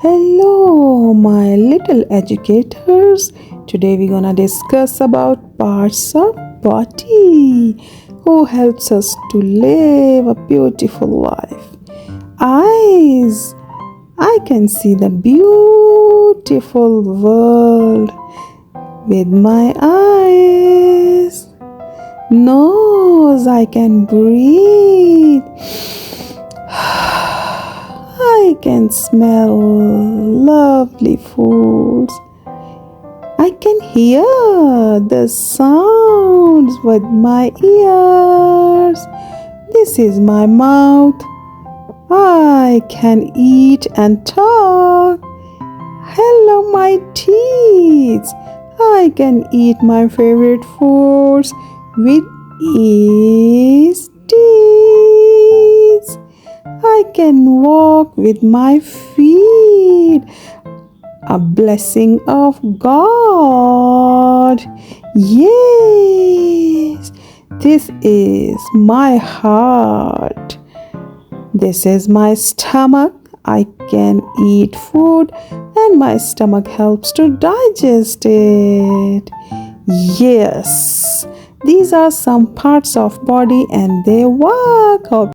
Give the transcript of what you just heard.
Hello, my little educators. Today we're gonna discuss about parts of body who helps us to live a beautiful life. Eyes. I can see the beautiful world with my eyes. Nose. I can breathe. I can smell lovely foods. I can hear the sounds with my ears. This is my mouth. I can eat and talk. Hello, my teeth. I can eat my favorite foods with ease. Teeth. I can walk with my feet, a blessing of God. Yes, this is my heart. This is my stomach. I can eat food and my stomach helps to digest it. Yes, these are some parts of body and they work.